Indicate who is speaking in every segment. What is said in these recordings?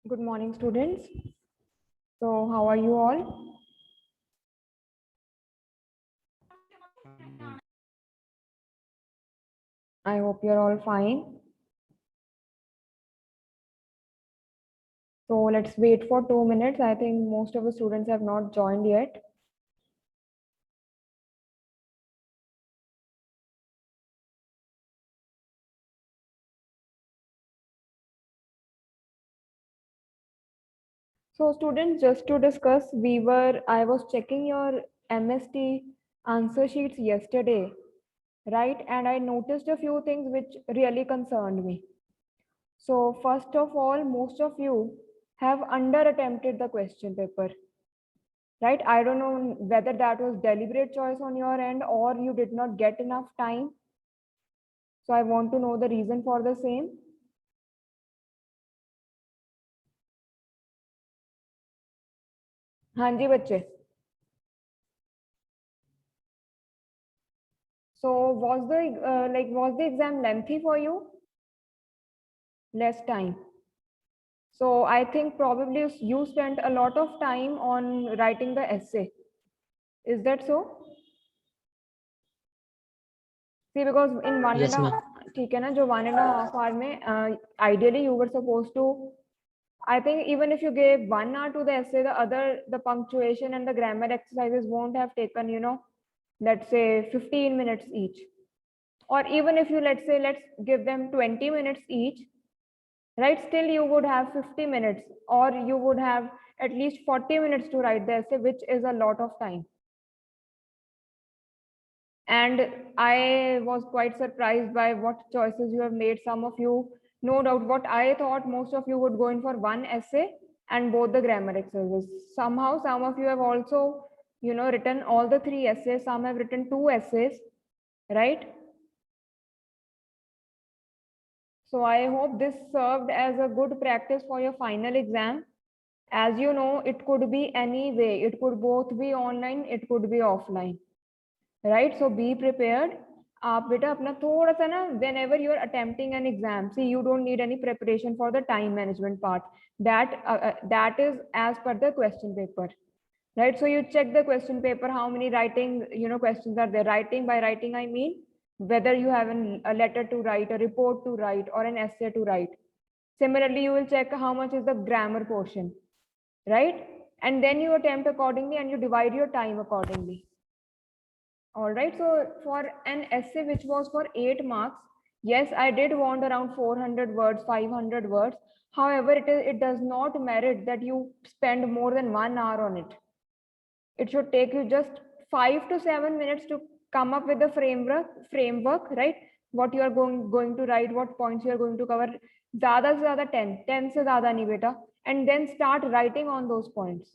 Speaker 1: Good morning, students. So, how are you all? I hope you're all fine. So, let's wait for 2 minutes. I think most of the students have not joined yet. So, students, just to discuss, I was checking your MST answer sheets yesterday, right? And I noticed a few things which really concerned me. So, first of all, most of you have under attempted the question paper, right? I don't know whether that was deliberate choice on your end or you did not get enough time. So I want to know the reason for the same. हाँ जी बच्चे. So was the exam lengthy for you? Less time. So I think probably you spent a lot of time on writing the essay. Is that so? See, because in one
Speaker 2: Yes,
Speaker 1: and a
Speaker 2: ma'am.
Speaker 1: ठीक है ना, जो 1.5 hour में ideally you were supposed to, I think even if you gave 1 hour to the essay, the punctuation and the grammar exercises won't have taken, let's say 15 minutes each. Or even if you, let's give them 20 minutes each, right? Still you would have 50 minutes or you would have at least 40 minutes to write the essay, which is a lot of time. And I was quite surprised by what choices you have made. Some of you, no doubt, what I thought most of you would go in for one essay and both the grammar exercises. Somehow, some of you have also, written all the 3 essays. Some have written 2 essays, right? So I hope this served as a good practice for your final exam. As you know, it could be any way. It could both be online, it could be offline. Right? So be prepared. आप बेटा अपना थोड़ा सा ना, whenever you are attempting an exam, see, you don't need any preparation for the time management part. That is as per the question paper, right? So you check the question paper, how many writing, questions are there. Writing, by writing I mean whether you have a letter to write, a report to write, or an essay to write. Similarly, you will check how much is the grammar portion, right? And then you attempt accordingly and you divide your time accordingly. All right, so for an essay which was for 8 marks, yes, I did want around 400 words, 500 words. However, it does not merit that you spend more than 1 hour on it. It should take you just 5 to 7 minutes to come up with the framework, right? What you are going to write, what points you are going to cover. ज़्यादा से ज़्यादा 10 से ज़्यादा नहीं बेटा. And then start writing on those points.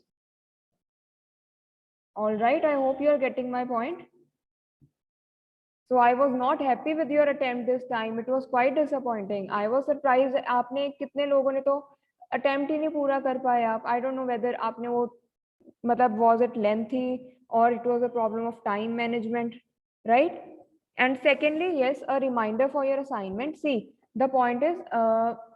Speaker 1: All right, I hope you are getting my point. So I was not happy with your attempt this time. It was quite disappointing. I was surprised. आपने कितने लोगों ने तो attempt ही नहीं पूरा कर पाए आप. I don't know whether आपने वो मतलब was it lengthy or it was a problem of time management, right? And secondly, yes, a reminder for your assignment. See, the point is,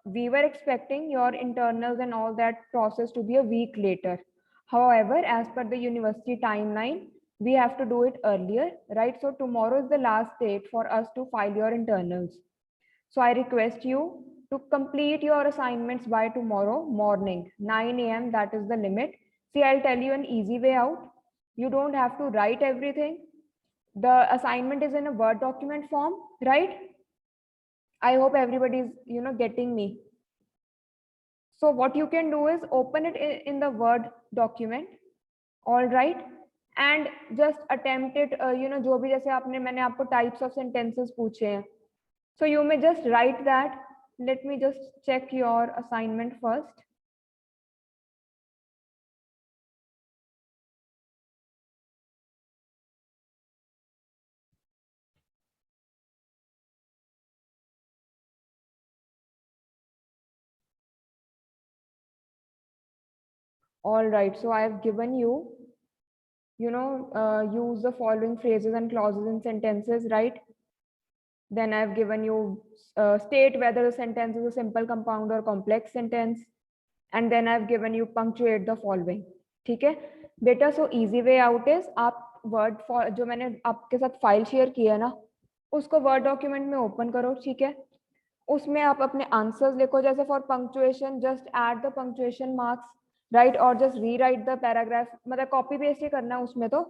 Speaker 1: we were expecting your internals and all that process to be a week later. However, as per the university timeline, we have to do it earlier, right? So tomorrow is the last date for us to file your internals. So I request you to complete your assignments by tomorrow morning, 9 a.m. That is the limit. See, I'll tell you an easy way out. You don't have to write everything. The assignment is in a Word document form, right? I hope everybody is, getting me. So what you can do is open it in the Word document, all right, and just attempt it. जो भी जैसे आपने मैंने आपको types of sentences पूछे हैं, so you may just write that. Let me just check your assignment first. All right, so I have given you, use the following phrases and clauses in sentences, right? Then I've given you state whether the sentence is a simple, compound, or complex sentence. and then I've given you punctuate the following. ठीक है बेटा. So easy way out is आप word जो मैंने आपके साथ file share किया है ना, उसको वर्ड डॉक्यूमेंट में ओपन करो. ठीक है, उसमें आप अपने आंसर्स लिखो. जैसे for punctuation just add the punctuation marks, right, और जस्ट रीराइट द पैराग्राफ. मतलब कॉपी पेस्ट ही करना है उसमें तो.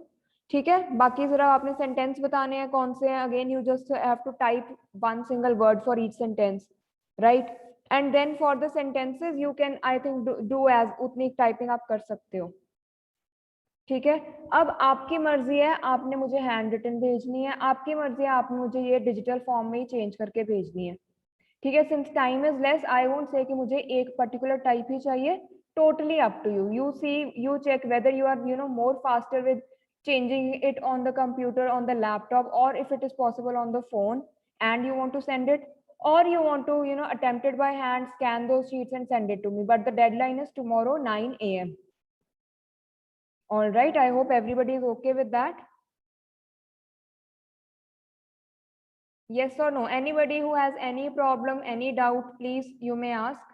Speaker 1: ठीक है, बाकी जरा आपने सेंटेंस बताने हैं कौन से हैं. Again you just have to type one single word for each sentence, right. And then for the sentences you can I think do as उतनी टाइपिंग आप कर सकते हो. ठीक है, अब आपकी मर्जी है, आपने मुझे हैंड रिटन भेजनी है, आपकी मर्जी है आपने मुझे ये डिजिटल फॉर्म में ही चेंज करके भेजनी है. ठीक है, since time is less I won't say कि मुझे एक पर्टिकुलर टाइप ही चाहिए. Totally up to you. You see, you check whether you are more faster with changing it on the computer, on the laptop, or if it is possible on the phone and you want to send it, or you want to attempt it by hand, scan those sheets and send it to me. But the deadline is tomorrow 9 a.m. All right, I hope everybody is okay with that. Yes or no? Anybody who has any problem, any doubt, please you may ask.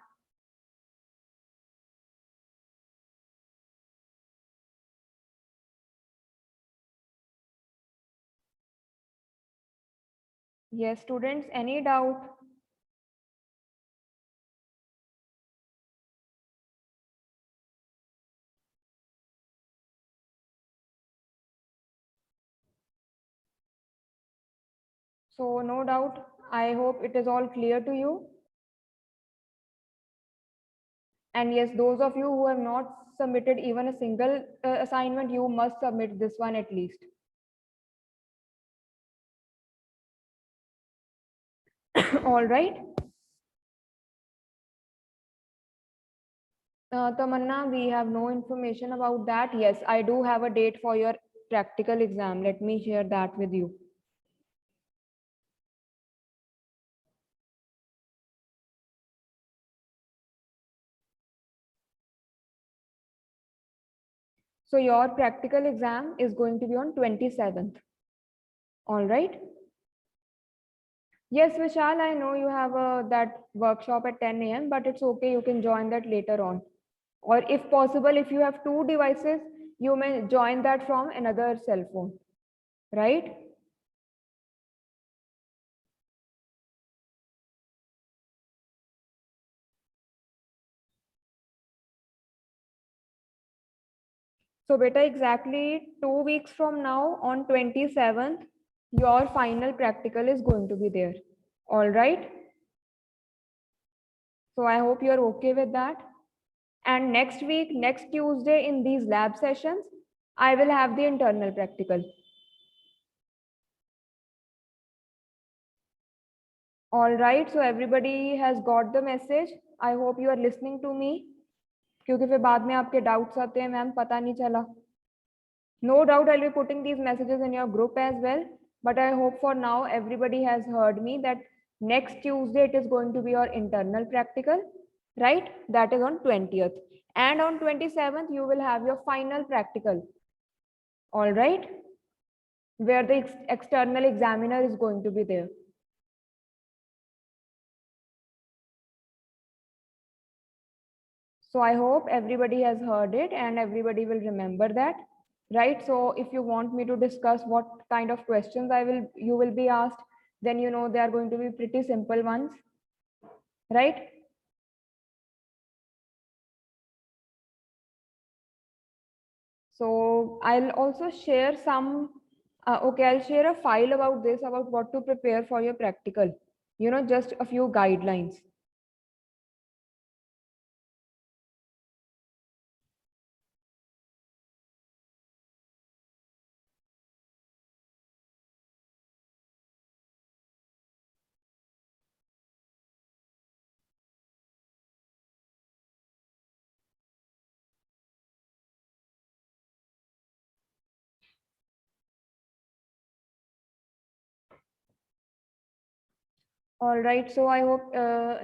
Speaker 1: Yes, students, any doubt? So no doubt, I hope it is all clear to you. And yes, those of you who have not submitted even a single assignment, you must submit this one at least. All right. Tamanna, we have no information about that. Yes, I do have a date for your practical exam. Let me share that with you. So your practical exam is going to be on 27th. All right. Yes, Vishal, I know you have that workshop at 10 a.m., but it's okay. You can join that later on. Or if possible, if you have two devices, you may join that from another cell phone, right? So beta, exactly 2 weeks from now on 27th, your final practical is going to be there. All right. So I hope you're okay with that. And next week, next Tuesday in these lab sessions, I will have the internal practical. All right. So everybody has got the message. I hope you are listening to me. क्योंकि फिर बाद में आपके doubts आते हैं, ma'am पता नहीं चला. No doubt I'll be putting these messages in your group as well. But I hope for now everybody has heard me that next Tuesday it is going to be your internal practical, right? That is on 20th. And on 27th you will have your final practical. All right? Where the external examiner is going to be there. So I hope everybody has heard it and everybody will remember that, right? So if you want me to discuss what kind of questions you will be asked, then they are going to be pretty simple ones, right? So I'll also share some, okay, I'll share a file about this, about what to prepare for your practical, just a few guidelines. All right, so I hope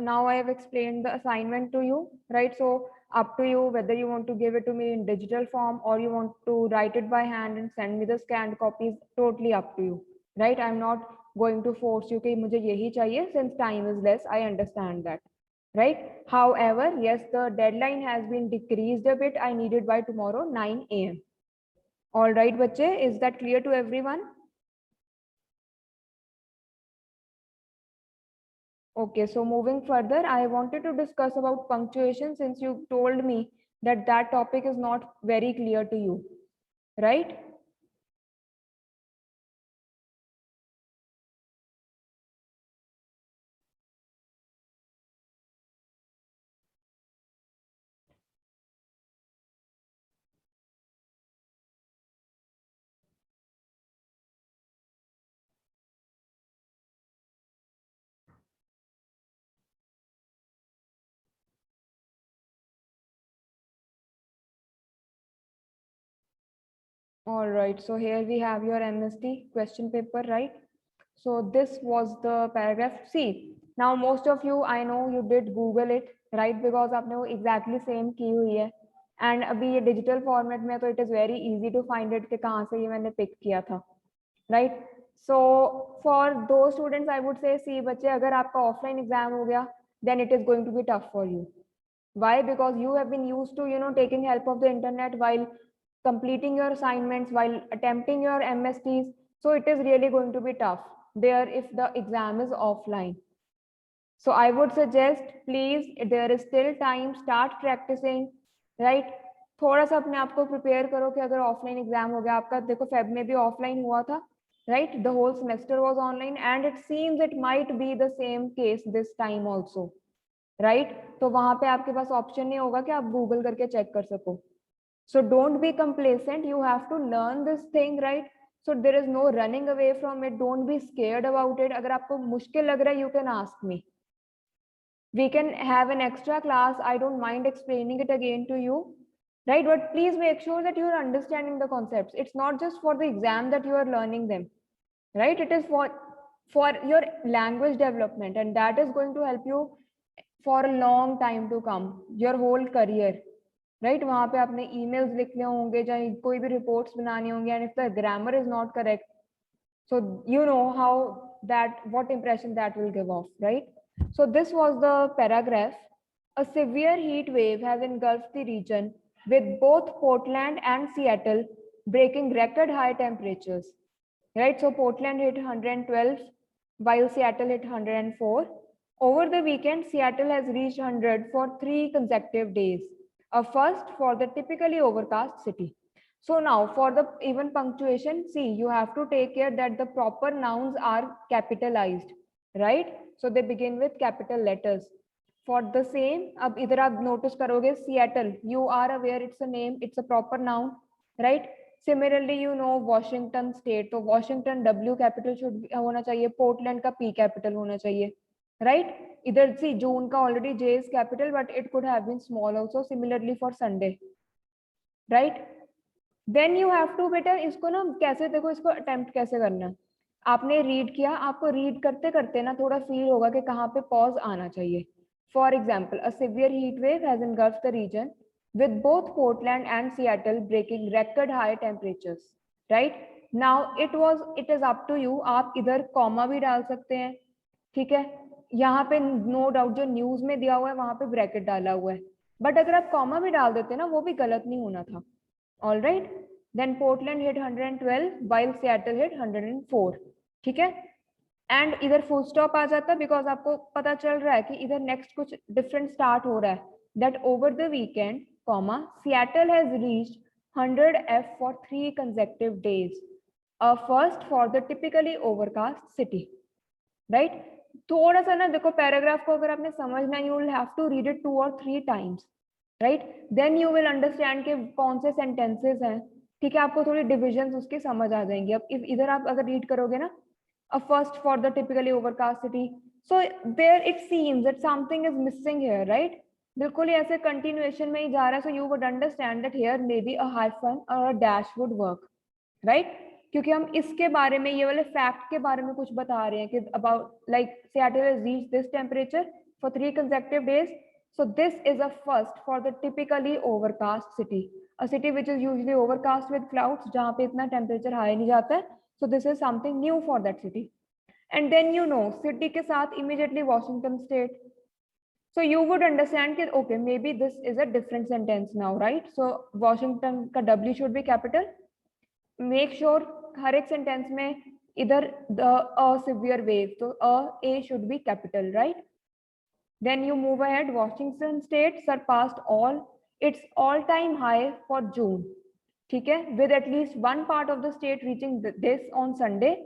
Speaker 1: now I have explained the assignment to you, right? So up to you whether you want to give it to me in digital form or you want to write it by hand and send me the scanned copies, totally up to you, right? I'm not going to force you कि मुझे यही चाहिए, since time is less, I understand that, right? However, yes, the deadline has been decreased a bit. I need it by tomorrow 9 a.m. All right, bache, is that clear to everyone? Okay, so moving further, I wanted to discuss about punctuation since you told me that that topic is not very clear to you, right? All right, so here we have your MST question paper, right? So this was the paragraph. See, now most of you, I know you did Google it, right? Because आपने वो exactly same की हुई है. And अभी ये digital format में तो it is very easy to find it कि कहाँ से ये मैंने pick किया था, right? So for those students, I would say, see बच्चे, अगर आपका offline exam हो गया, then it is going to be tough for you. Why? Because you have been used to, taking help of the internet while completing your assignments, while attempting your MSTs. So it is really going to be tough there if the exam is offline. So I would suggest, please, there is still time, start practicing, right? थोड़ा सा अपने आप को prepare करो कि अगर offline exam हो गया आपका, देखो फेब में भी ऑफलाइन हुआ था, right? The whole semester was online and it seems it might be the same case this time also, right? तो वहां पे आपके पास ऑप्शन नहीं होगा कि आप गूगल करके चेक कर सको. So don't be complacent. You have to learn this thing, right? So there is no running away from it. Don't be scared about it. अगर आपको मुश्किल लग रहा है, you can ask me. We can have an extra class. I don't mind explaining it again to you, right? But please make sure that you are understanding the concepts. It's not just for the exam that you are learning them, right? It is for your language development, and that is going to help you for a long time to come, your whole career, right? वहां पे आपने emails लिखने होंगे, चाहे कोई भी reports बनानी होंगी, and if the grammar is not correct, so you know how what impression that will give off, right? So this was the paragraph. A severe heat wave has engulfed the region, with both Portland and Seattle breaking record high temperatures, right? So Portland hit 112 while Seattle hit 104. Over the weekend, Seattle has reached 100 for 3 consecutive days, a first for the typically overcast city. So now for the even punctuation, see, you have to take care that the proper nouns are capitalized, right? So they begin with capital letters. For the same, अब इधर आप notice करोगे Seattle, you are aware it's a name, it's a proper noun, right? Similarly, Washington State, तो Washington W capital should होना चाहिए, Portland का P capital होना चाहिए, right? इधर see June का already J is capital, but it could have been small also. Similarly for Sunday, right? Then you have to बेटा इसको ना कैसे देखो, इसको अटेम्प्ट कैसे करना है. आपने रीड किया, आपको रीड करते करते ना थोड़ा फील होगा कि कहाँ पे पॉज आना चाहिए. For example, a severe heat wave has engulfed the region with both Portland and Seattle breaking record high temperatures, right? Now it is up to you. आप इधर कॉमा भी डाल सकते हैं, ठीक है? यहाँ पे नो डाउट जो न्यूज में दिया हुआ है वहां पे ब्रैकेट डाला हुआ है, बट अगर आप कॉमा भी डाल देते ना वो भी गलत नहीं होना था. All right, then Portland hit 112 while Seattle hit 104. ठीक है? एंड इधर फुल स्टॉप आ जाता बिकॉज आपको पता चल रहा है कि इधर नेक्स्ट कुछ डिफरेंट स्टार्ट हो रहा है. That over the weekend, comma, Seattle has reached 100F for 3 consecutive days, a first for the typically overcast city, right? थोड़ा सा ना देखो, पैराग्राफ को अगर आपने समझना, you will have to read it 2 or 3 times, right? Then you will understand के कौन से सेंटेंसेस हैं, ठीक है? आपको थोड़ी डिविजन उसके समझ आ जाएंगे. अब इधर आप अगर रीड करोगे ना, a first for the typically overcast city, so there it seems that something is missing here, right? बिल्कुल ही ऐसे कंटिन्यूएशन में ही जा रहा है. So you would understand that here may be a hyphen और a dash would work, right? क्योंकि हम इसके बारे में, ये वाले फैक्ट के बारे में कुछ बता रहे हैं कि about like Seattle has reached this temperature for 3 consecutive days. So this is a first for the typically overcast city, a city which is usually overcast with clouds, जहाँ पे इतना temperature high नहीं जाता है. So this is something new for that city. And then city के साथ immediately Washington State. So you would understand that okay, maybe this is a different sentence now, right? So Washington का W should be capital. Make sure हर एक sentence में इधर the a severe wave, तो a should be capital, right? Then you move ahead. Washington State surpassed its all-time high for June. ठीक है? With at least one part of the state reaching this on Sunday.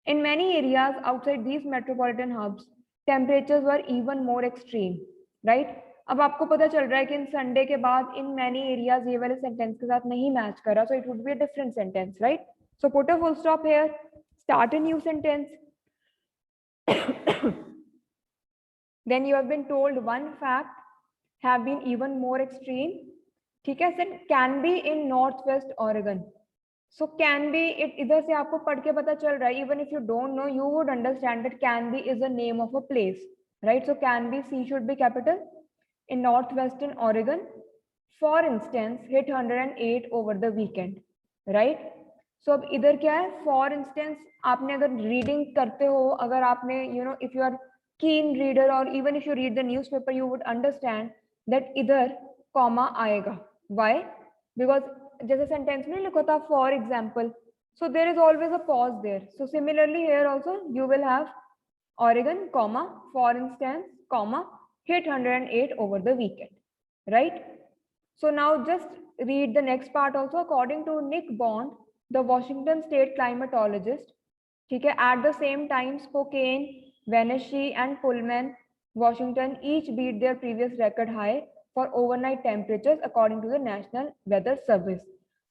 Speaker 1: In many areas outside these metropolitan hubs, temperatures were even more extreme, right? अब आपको पता चल रहा है कि इन Sunday के बाद इन many areas ये वाले sentence के साथ नहीं मैच कर रहा, so it would be a different sentence, right? So put a full stop here, start a new sentence. Then you have been told one fact have been even more extreme. ठीक है? Said can be in Northwest Oregon. So can be, it इधर से आपको पढ़ के पता चल रहा है, even if you don't know, you would understand that can be is a name of a place, right? So can be, C should be capital. In northwestern Oregon, for instance, hit 108 over the weekend, right? So अब इधर क्या है? For instance, आपने अगर reading करते हो, अगर आपने, you know, if you are keen reader or even if you read the newspaper, you would understand that इधर comma आएगा. Why? Because जैसे sentence में लिखा था for example, so there is always a pause there. So similarly here also you will have Oregon, comma, for instance, comma, hit 108 over the weekend, right? So now just read the next part also. According to Nick Bond, the Washington State climatologist, ठीक है, at the same time Spokane, Wenatchee and Pullman, Washington each beat their previous record high for overnight temperatures according to the National Weather Service.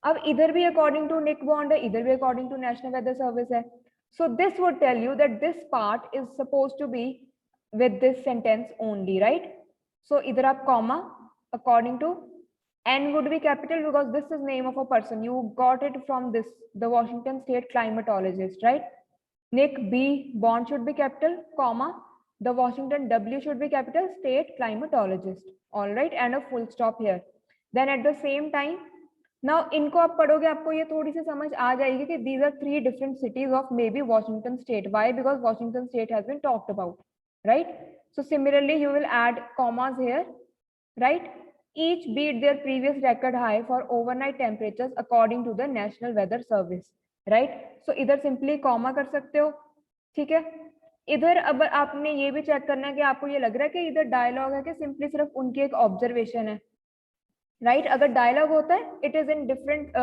Speaker 1: अब इधर भी according to Nick Bond है, इधर भी according to National Weather Service है. So this would tell you that this part is supposed to be with this sentence only, right? So इधर आप comma, according to, N would be capital because this is name of a person. You got it from this, the Washington State climatologist, right? Nick B. Bond should be capital, comma, the Washington W should be capital, state climatologist. All right, and a full stop here. Then at the same time, now इनको आप पढ़ोगे आपको ये थोड़ी सी समझ आ जाएगी कि these are three different cities of maybe Washington State. Why? Because Washington State has been talked about, right? So similarly, you will add commas here, right? Each beat their previous record high for overnight temperatures according to the National Weather Service, right? So इधर simply comma कर सकते हो, ठीक है? इधर अब आपने ये भी चेक करना है कि आपको ये लग रहा है कि इधर डायलॉग है कि सिंपली सिर्फ उनकी एक ऑब्जर्वेशन है, राइट? अगर डायलॉग होता है it is in different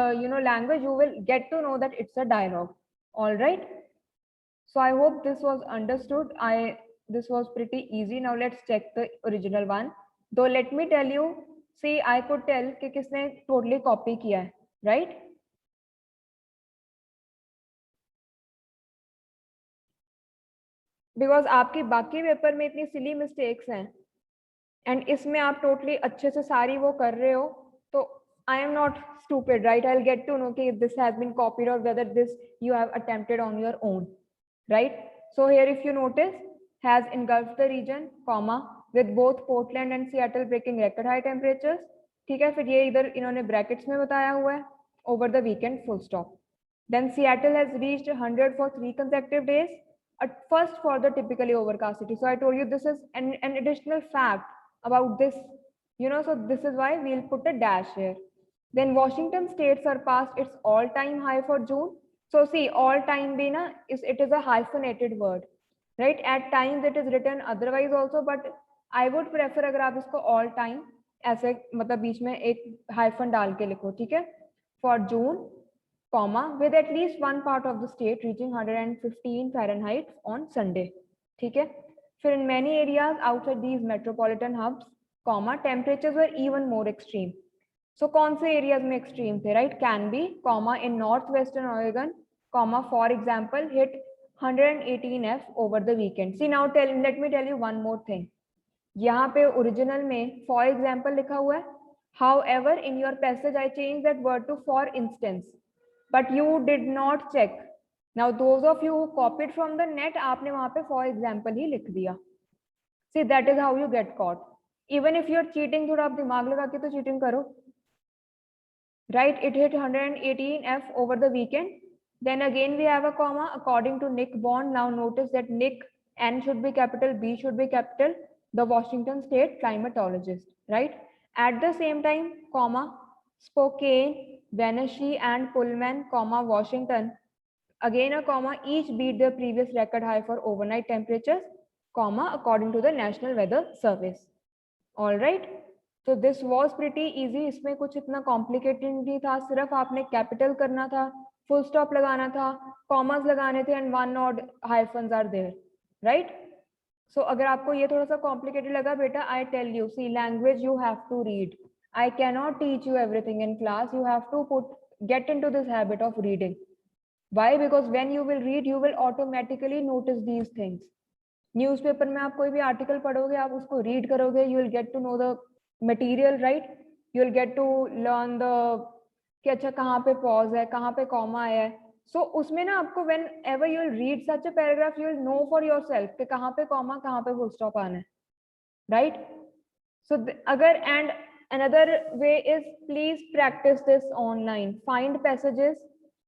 Speaker 1: language, you will get to know that it's a dialogue. All right, so I hope this was understood. This was pretty easy. Now let's check the original one. Though let me tell you, see I could tell कि किसने totally copy किया है, right? Because आपकी बाकी paper में इतनी silly mistakes हैं and इसमें आप totally अच्छे से सारी वो कर रहे हो, तो I am not stupid, right? I'll get to know if this has been copied or whether this you have attempted on your own, right? So here if you notice, has engulfed the region, comma, with both Portland and Seattle breaking record high temperatures. ठीक है, फिर ये इधर इन्होंने brackets में बताया हुआ है, over the weekend, full stop. Then Seattle has reached 100 for 3 consecutive days, at first for the typically overcast city. So I told you this is an additional fact about this, you know, so this is why we'll put a dash here. Then Washington State surpassed its all-time high for June. So see, all-time भी ना, it is a hyphenated word, right? At times it is written otherwise also, but I would prefer अगर आप इसको all-time ऐसे मतलब बीच में एक hyphen डाल के लिखो, ठीक है? For June, comma, with at least one part of the state reaching 115 Fahrenheit on Sunday, ठीक है? फिर in many areas outside these metropolitan hubs, comma, temperatures were even more extreme. So कौन से areas में extreme थे, right? Can be, comma, in northwestern Oregon, comma, for example, hit 118 F over the weekend. See now let me tell you one more thing. यहाँ पे original में for example लिखा हुआ है. However, in your passage I changed that word to for instance, but you did not check. Now those of you who copied from the net, आपने वहाँ पे for example ही लिख दिया. See, that is how you get caught. Even if you're cheating, थोड़ा आप दिमाग लगा के तो cheating करो. Right, it hit 118 F over the weekend. Then again we have a comma according to Nick Bond. Now notice that Nick, N should be capital, B should be capital. the Washington State climatologist, right? At the same time, comma, Spokane, Wenatchee, and Pullman, comma, Washington, again a comma, each beat their previous record high for overnight temperatures, comma, according to the National Weather Service. All right. तो this was pretty easy, इसमें कुछ इतना complicated नहीं था, सिर्फ आपने capital करना था, फुल स्टॉप लगाना था, कॉमर्स लगाने थे, and one not hyphens are there, right? So अगर आपको ये थोड़ा सा कॉम्प्लिकेटेड लगा बेटा, I tell you, see language you have to read. I cannot teach you everything in class. You have to get into this habit of reading. Why? Because when you will read, you will automatically notice these things. Newspaper में आप कोई भी article पढ़ोगे, आप उसको read करोगे, you will get to know the material, right? You will get to learn the कि अच्छा कहाँ पे पॉज है, कहाँ पे कॉमा है. सो उसमें ना आपको whenever you will read such a paragraph, you will know for yourself कि कहाँ पे कॉमा, कहाँ पे फुल स्टॉप आना है, राइट? सो अगर and another way is please practice this online. Find passages,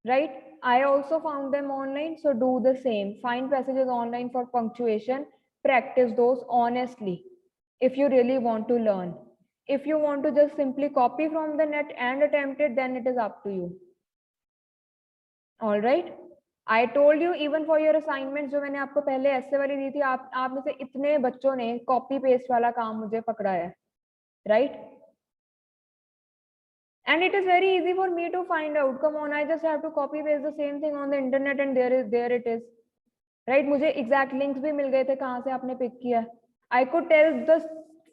Speaker 1: right? I also found them online, so do the same. Find passages online for punctuation. Practice those honestly if you really want to learn. If you want to just simply copy from the net and attempt it, then it is up to you. All right. I told you even for your assignments जो मैंने आपको पहले ऐसे वाली दी थी, आप में से इतने बच्चों ने कॉपी पेस्ट वाला काम मुझे पकड़ा है, right? And it is very easy for me to find out. Come on, I just have to copy paste the same thing on the internet and there it is, right? मुझे exact links भी मिल गए थे कहाँ से आपने pick किया. I could tell the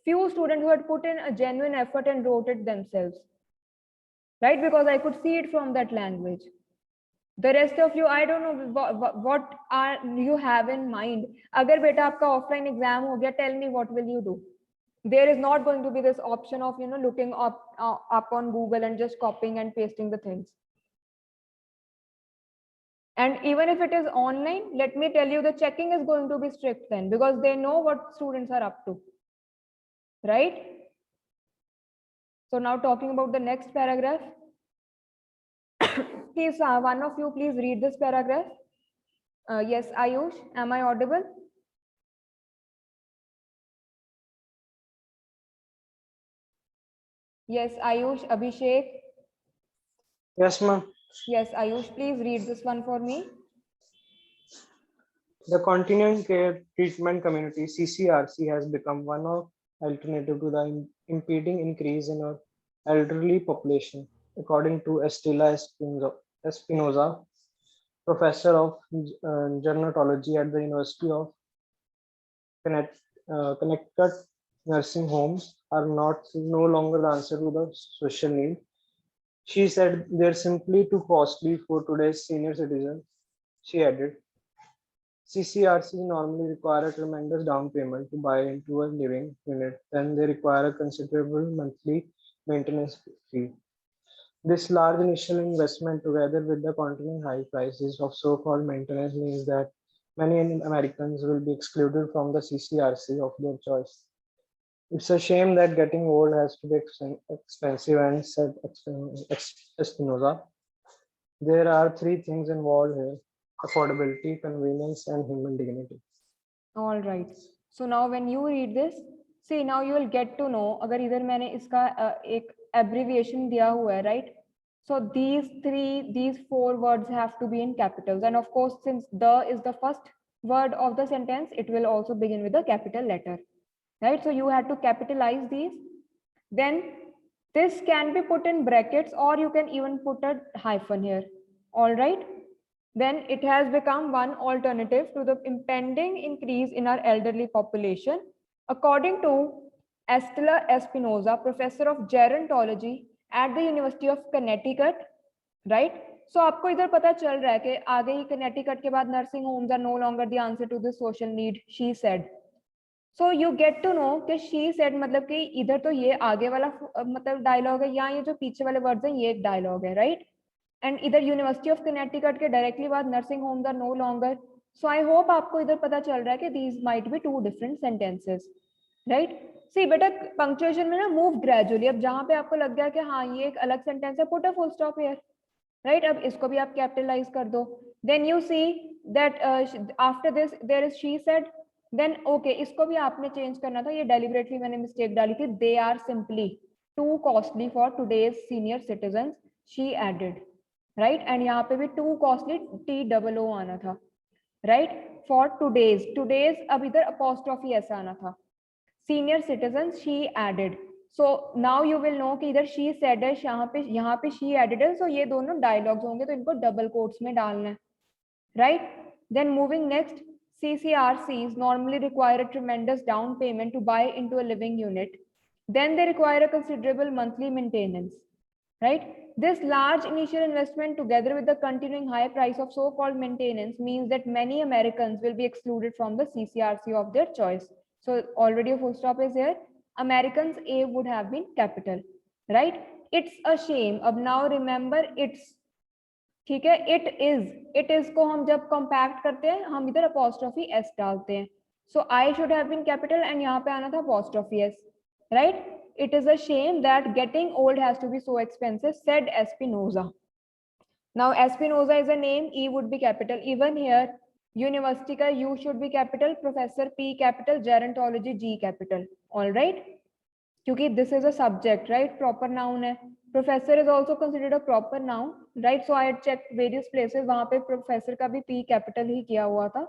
Speaker 1: few students who had put in a genuine effort and wrote it themselves, right? Because I could see it from that language. The rest of you, I don't know what are you have in mind. अगर बेटा आपका offline exam हो गया, tell me what will you do? There is not going to be this option of looking up on Google and just copying and pasting the things. And even if it is online, let me tell you, the checking is going to be strict then, because they know what students are up to, right? So now talking about the next paragraph. Please, one of you please read this paragraph. Yes, Ayush, am I audible? Yes, Ayush, Abhishek.
Speaker 2: Yes, ma'am.
Speaker 1: Yes, Ayush, please read this one for me.
Speaker 2: The continuing care treatment community, CCRC, has become one of alternative to the impeding increase in our elderly population, according to Estela Espinosa, professor of gerontology at the University of Connecticut. Nursing homes are no longer the answer to the social need. She said they're simply too costly for today's senior citizens. She added, CCRC normally require a tremendous down payment to buy into a living unit, then they require a considerable monthly maintenance fee. This large initial investment, together with the continuing high prices of so-called maintenance, means that many Americans will be excluded from the CCRC of their choice. It's a shame that getting old has to be expensive, and said Espinoza. There are three things involved here: affordability, convenience, and human dignity.
Speaker 1: All right. So now when you read this, see now you will get to know. अगर इधर मैंने इसका एक abbreviation दिया हुआ है, right? So these four words have to be in capitals, and of course, since the is the first word of the sentence, it will also begin with a capital letter, right? So you have to capitalize these. Then this can be put in brackets, or you can even put a hyphen here. All right. Then it has become one alternative to the impending increase in our elderly population, according to Estela Espinosa, professor of gerontology at the University of Connecticut, right? So आपको इधर पता चल रहा है कि आगे ही Connecticut के बाद nursing homes are no longer the answer to this social need, she said. So you get to know कि she said मतलब कि इधर तो ये आगे वाला मतलब डायलॉग है, या ये जो पीछे वाले वर्ड्स हैं ये एक डायलॉग है, right? एंड इधर यूनिवर्सिटी ऑफ कनेक्टिकट के डायरेक्टली बाद nursing homes are no longer. So I hope आपको इधर पता चल रहा है कि these might be two different sentences, right? See बेटा पंक्चुएशन में ना मूव ग्रेजुअली. अब जहां पे आपको लग गया कि हाँ ये एक अलग सेंटेंस है, put a full stop here, right? अब इसको भी आप कैपिटलाइज कर दो. Then you see that after this there is she said, then okay, इसको भी आपने चेंज करना था, ये डेलिबरेटली मैंने मिस्टेक डाली थी. They are simply too costly for today's senior citizen, she added. Right, and यहाँ पे भी टू कॉस्टली TOO आना था. राइट, फॉर टुडेज, टुडेज अब इधर अपॉस्ट्रोफी ऐसा आना था. Senior citizen she added. So now you will know कि इधर शी सेड है, यहाँ पे शी एडेड है. सो ये दोनों डायलॉग्स होंगे तो इनको डबल कोट्स में डालना है. Right, then moving next, CCRCs normally require a tremendous down payment to buy into a living unit. Then they require a considerable monthly maintenance. Right? This large initial investment together with the continuing high price of so-called maintenance means that many Americans will be excluded from the CCRC of their choice. So already a full stop is here. Americans, A would have been capital. Right? It's a shame. Ab now remember it's, ठीक है. It is को हम जब compact करते हैं हम इधर apostrophe s डालते हैं. So I should have been capital and यहाँ पे आना था apostrophe s. Right, it is a shame that getting old has to be so expensive, said Espinoza. Now Espinoza is a name, E would be capital. Even here university का U should be capital, professor P capital, gerontology G capital. All right, क्योंकि this is a subject, right? Proper noun है. Professor is also considered a proper noun, right? So I had checked various places, वहाँ पे professor का भी P capital ही किया हुआ था,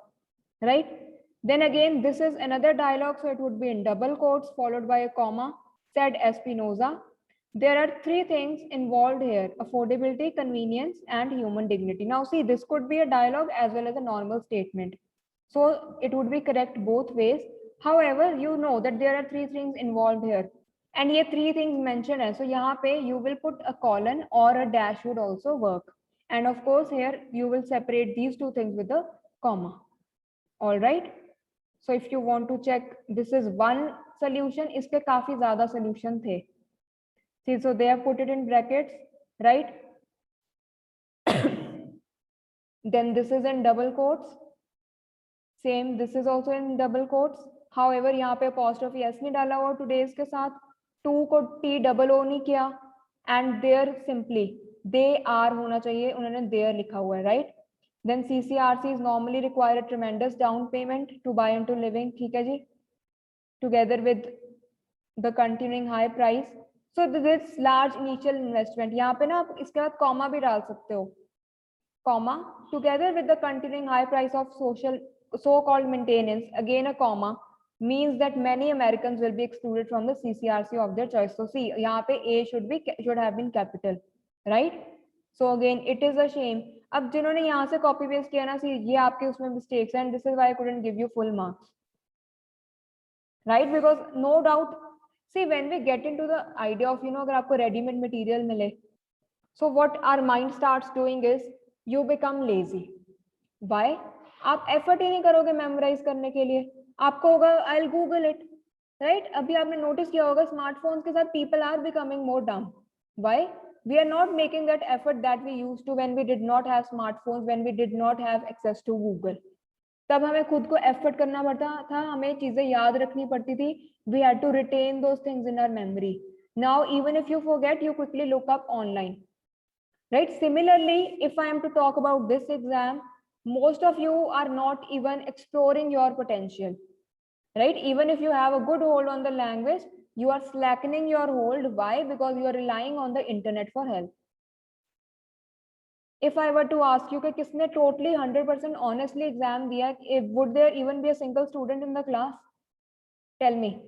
Speaker 1: right? Then again, this is another dialogue, so it would be in double quotes followed by a comma, said Espinoza. There are three things involved here: affordability, convenience, and human dignity. Now see, this could be a dialogue as well as a normal statement. So it would be correct both ways. However, you know that there are three things involved here. And ये three things mentioned है. So यहाँ पे you will put a colon or a dash would also work. And of course here you will separate these two things with a comma. All right. So if you want to check, this is one solution. इसके काफी ज़्यादा solution थे. See, so they have put it in brackets, right? Then this is in double quotes. Same, this is also in double quotes. However, यहाँ पे apostrophe s नहीं डाला हुआ today's के साथ. टू को TOO नहीं किया. And there simply they are होना चाहिए, उन्होंने देयर लिखा हुआ है. Right, then CCRCs normally require a tremendous down payment to buy into living. ठीक है जी, together with the continuing high price. So this large initial investment, यहाँ पे ना आप इसके बाद कॉमा भी डाल सकते हो. Comma, together with the continuing high price of so-called maintenance, again a comma, means that many Americans will be excluded from the CCRC of their choice. So see, यहाँ पे A should have been capital, right? So again, it is a shame. अब जिन्होंने यहाँ से copy paste किया ना, see ये आपके उसमें mistakes हैं, and this is why I couldn't give you full marks, right? Because no doubt, see when we get into the idea of अगर आपको ready-made material मिले, so what our mind starts doing is you become lazy. Why? आप effort ही नहीं करोगे memorize करने के लिए. आपको होगा I'll Google it, right? अभी आपने notice किया होगा smartphones के साथ people are becoming more dumb. Why? We are not making that effort that we used to when we did not have smartphones, when we did not have access to Google. तब हमें खुद को effort करना पड़ता था, हमें चीजें याद रखनी पड़ती थी. We had to retain those things in our memory. Now even if you forget, you quickly look up online, right? Similarly, if I am to talk about this exam, most of you are not even exploring your potential, right? Even if you have a good hold on the language, you are slackening your hold. Why? Because you are relying on the internet for help. If I were to ask you कि किसने totally 100% honestly exam दिया, would there even be a single student in the class? Tell me.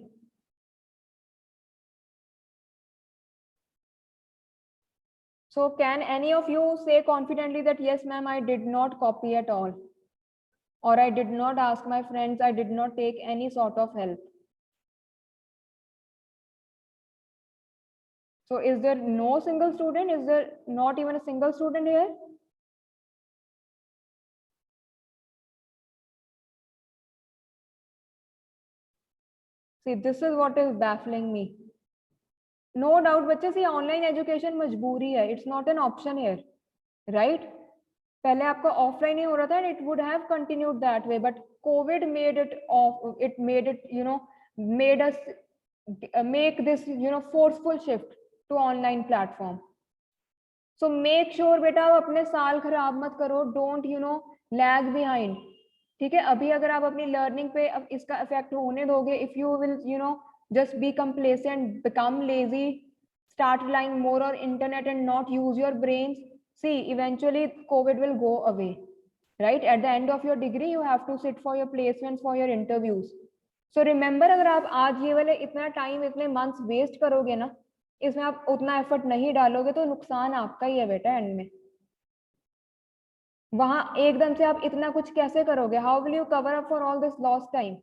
Speaker 1: So can any of you say confidently that yes ma'am, I did not copy at all, or I did not ask my friends, I did not take any sort of help? So is there no single student? Is there not even a single student here? See, this is what is baffling me. No doubt, बच्चे see online education मजबूरी है. It's not an option here, right? पहले आपका offline ही हो रहा था, and it would have continued that way. But COVID made it off. It made it, made us make this, forceful shift to online platform. So make sure बेटा आप अपने साल खराब मत करो. Don't, lag behind. ठीक है, अभी अगर आप अपनी लर्निंग पे अब इसका इफेक्ट होने दोगे, if you will just be complacent, become lazy, start relying more on internet and not use your brains, see eventually COVID will go away, right? At the end of your degree you have to sit for your placements, for your interviews. So remember, अगर आप आज ये वाले इतना time, इतने months waste करोगे ना, इसमें आप उतना एफर्ट नहीं डालोगे तो नुकसान आपका ही है बेटा एंड में। वहां एकदम से आप इतना कुछ कैसे करोगे? How will you cover up for all this lost time?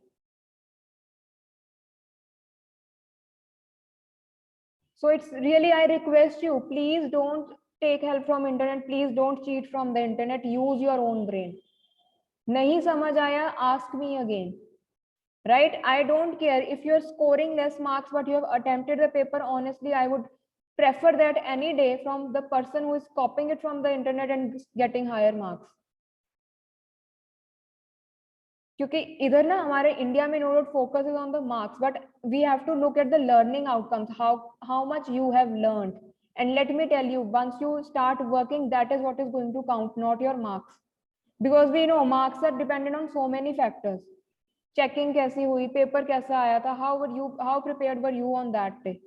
Speaker 1: So it's really, I request you, please don't take help from internet, please don't cheat from the internet, use your own brain. Nahi samajh aaya, ask me again, right? I don't care if you're scoring less marks but you have attempted the paper honestly. I would prefer that any day from the person who is copying it from the internet and getting higher marks. क्योंकि इधर ना हमारे India में no doubt focus is on the marks, but we have to look at the learning outcomes, how much you have learned. And let me tell you, once you start working, that is what is going to count, not your marks, because we know marks are dependent on so many factors. Checking कैसी हुई, paper कैसा आया था, how prepared were you on that day,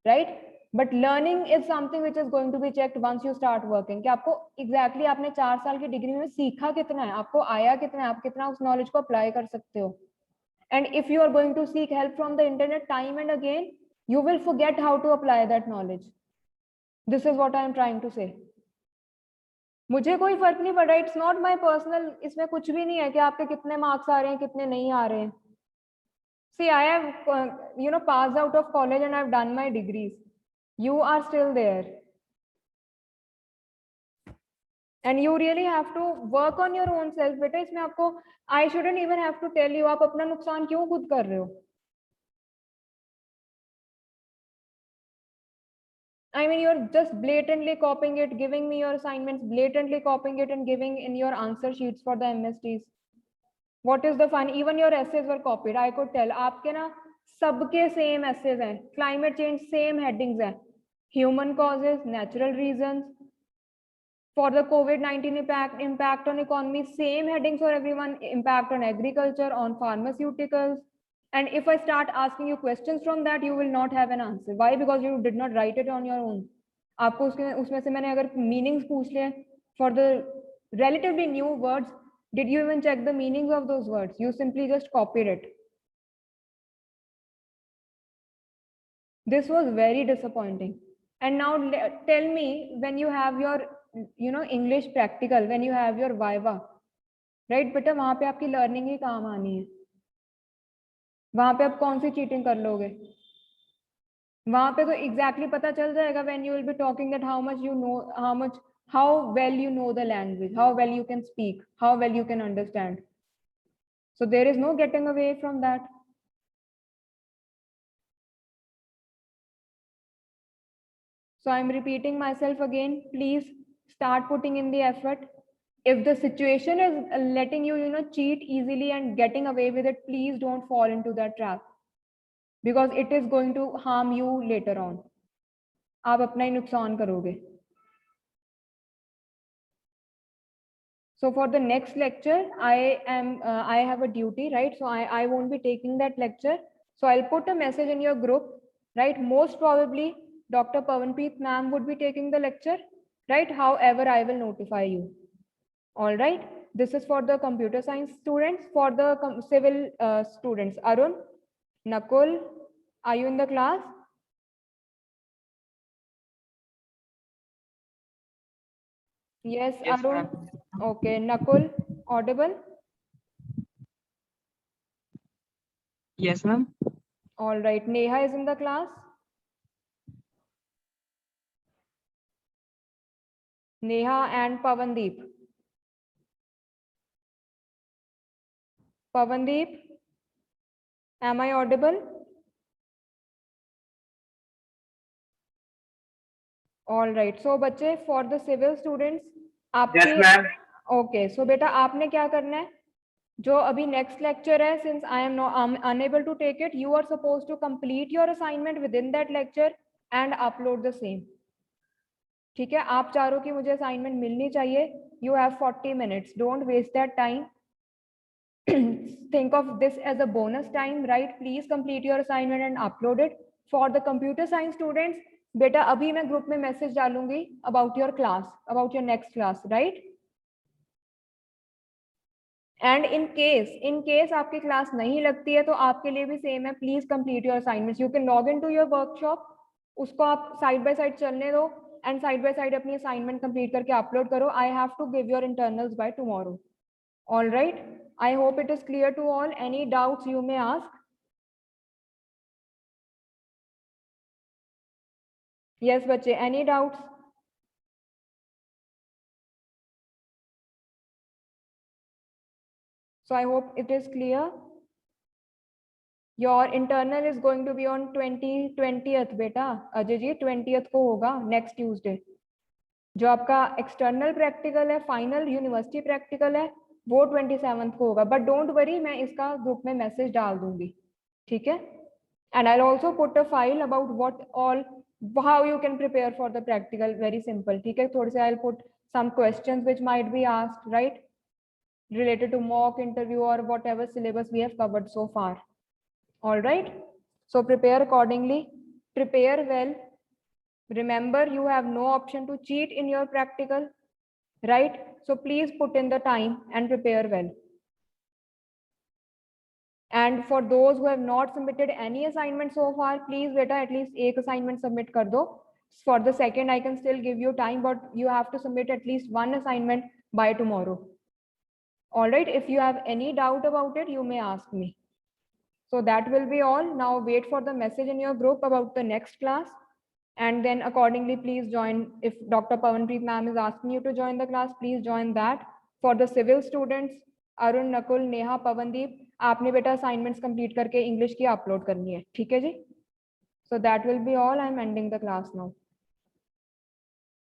Speaker 1: right? But learning is something which is going to be checked once you start working, कि आपको exactly आपने 4 साल की डिग्री में सीखा कितना है, आपको आया कितना है, आप कितना उस नॉलेज को अप्लाई कर सकते हो. And if you are going to seek help from the internet time and again, you will forget how to apply that knowledge. This is what I am trying to say. मुझे कोई फर्क नहीं पड़ा, it's not my personal, इसमें कुछ भी नहीं है कि आपके कितने मार्क्स आ रहे हैं कितने नहीं आ रहे हैं. See, I have passed out of college and I've done my degrees. You are still there. And you really have to work on your own self. बेटा इसमें आपको, I shouldn't even have to tell you, आप अपना नुकसान क्यों खुद कर रहे हो? I mean, you're just blatantly copying it, giving me your assignments, blatantly copying it and giving in your answer sheets for the MSTs. What is the fun? Even your essays were copied. I could tell. आपके ना सबके same essays हैं. Climate change same headings हैं. Human causes, natural reasons. For the COVID-19 impact on economy, same headings for everyone. Impact on agriculture, on pharmaceuticals. And if I start asking you questions from that, you will not have an answer. Why? Because you did not write it on your own. आपको उसमें से मैंने अगर meanings पूछ लिए for the relatively new words, did you even check the meanings of those words? You simply just copied it. This was very disappointing. And now tell me, when you have your English practical, when you have your viva, right बेटा, वहां पे आपकी learning ही काम आनी है. वहां पे आप कौन सी चीटिंग कर लोगे? वहां पे तो एग्जैक्टली पता चल जाएगा when you will be talking that how much you know, how well you know the language, how well you can speak, how well you can understand. So there is no getting away from that. So I'm repeating myself again, please start putting in the effort. If the situation is letting you, cheat easily and getting away with it, please don't fall into that trap, because it is going to harm you later on. आप अपना ही नुकसान करोगे. So for the next lecture, I have a duty, right? So I won't be taking that lecture. So I'll put a message in your group, right? Most probably Dr. Pavanpreet ma'am would be taking the lecture, right? However, I will notify you. All right. This is for the computer science students. For the civil students, Arun, Nakul, are you in the class? Yes,
Speaker 3: Yes,
Speaker 1: Arun. Okay, Nakul, audible?
Speaker 3: Yes, ma'am.
Speaker 1: All right. Neha is in the class. Neha and Pavandeep. Pavandeep, am I audible? All right. So बच्चे, for the civil students, आपके
Speaker 2: Yes, ma'am.
Speaker 1: Okay. So बेटा आपने क्या करना है? जो अभी next lecture है, since I am unable to take it, you are supposed to complete your assignment within that lecture and upload the same. ठीक है, आप चारों की मुझे assignment मिलनी चाहिए. You have 40 minutes. Don't waste that time. think of this as a bonus time, right? Please complete your assignment and upload it. For the computer science students, बेटा अभी मैं ग्रुप में मैसेज डालूंगी about your class, about your next class, right? And in case आपकी class नहीं लगती है तो आपके लिए भी सेम है, please complete your assignments. You can log in to your workshop, उसको आप साइड बाय साइड चलने दो एंड साइड बाय साइड अपनी असाइनमेंट कंप्लीट करके अपलोड करो. I have to give your internals by tomorrow. All right, I hope it is clear to all. Any doubts you may ask. Yes बच्चे, any doubts? So I hope it is clear. Your internal is going to be on 20th बेटा. Ajay ji 20th को होगा, next Tuesday. जो आपका external practical है, final university practical है, वो 27th को होगा. बट डोंट वरी, मैं इसका ग्रुप में मैसेज डाल दूंगी, ठीक है? And I also put a file about what all, how you can prepare for the practical. Very simple, ठीक है? थोड़े से I put some questions which might be asked, right, related to mock interview or whatever syllabus we have covered so far. All right, so prepare accordingly, prepare well. Remember, you have no option to cheat in your practical, right? So please put in the time and prepare well. And for those who have not submitted any assignment so far, please beta at least एक assignment submit कर दो. For the second I can still give you time, but you have to submit at least one assignment by tomorrow. All right, if you have any doubt about it, you may ask me. So that will be all. Now wait for the message in your group about the next class, and then accordingly please join. If Dr. Pawanpreet ma'am is asking you to join the class, please join that. For the civil students, Arun, Nakul, Neha, Pawandeep, आपने बेटा assignments complete करके English की upload करनी है, ठीक है जी? So that will be all. I'm ending the class now.